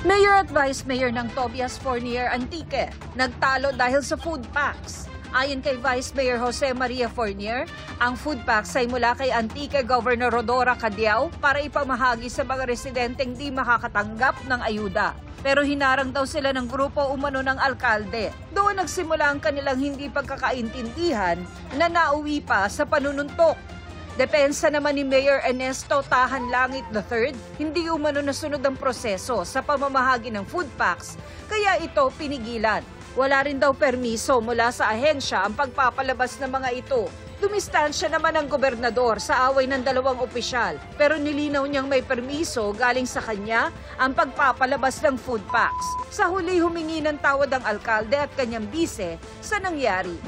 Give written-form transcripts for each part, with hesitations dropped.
Mayor at Vice Mayor ng Tobias Fournier Antique nagtalo dahil sa food packs. Ayon kay Vice Mayor Jose Maria Fournier, ang food packs ay mula kay Antique Governor Rodora Cadiao para ipamahagi sa mga residenteng di makakatanggap ng ayuda. Pero hinarang daw sila ng grupo umano ng alkalde. Doon nagsimula ang kanilang hindi pagkakaintindihan na nauwi pa sa panununtok. Depensa naman ni Mayor Ernesto Tahan Langit III, hindi umano nasunod ang proseso sa pamamahagi ng food packs, kaya ito pinigilan. Wala rin daw permiso mula sa ahensya ang pagpapalabas ng mga ito. Dumistansya naman ang gobernador sa away ng dalawang opisyal, pero nilinaw niyang may permiso galing sa kanya ang pagpapalabas ng food packs. Sa huli humingi ng tawad ang alkalde at kanyang bise sa nangyari.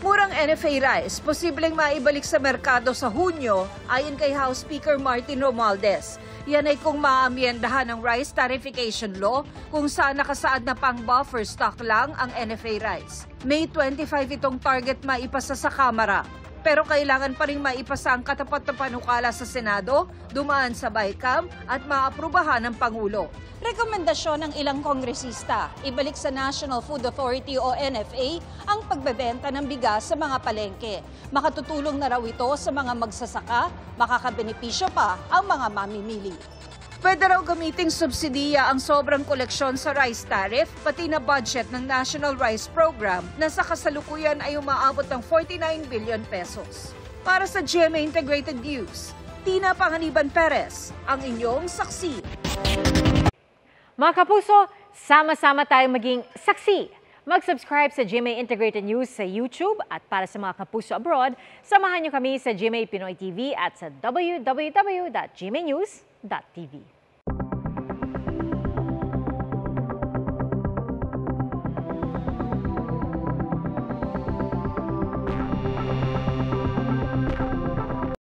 Murang NFA rice, posibleng maibalik sa merkado sa Hunyo ayon kay House Speaker Martin Romualdez. Yan ay kung maamyendahan ng rice tarification law kung saan nakasaad na pang buffer stock lang ang NFA rice. May 25 itong target maipasa sa Kamara. Pero kailangan pa rin maipasa ang katapat na panukala sa Senado, dumaan sa BICAM at maaprubahan ng Pangulo. Rekomendasyon ng ilang kongresista, ibalik sa National Food Authority o NFA ang pagbebenta ng bigas sa mga palengke. Makatutulong na raw ito sa mga magsasaka, makakabenepisyo pa ang mga mamimili. Pwede raw gamiting subsidiya ang sobrang koleksyon sa rice tariff, pati na budget ng National Rice Program na sa kasalukuyan ay umaabot ng 49 billion pesos. Para sa GMA Integrated News, Tina Panganiban Perez, ang inyong saksi. Mga kapuso, sama-sama tayong maging saksi. Mag-subscribe sa GMA Integrated News sa YouTube at para sa mga kapuso abroad, samahan niyo kami sa GMA Pinoy TV at sa www.gmanews.tv.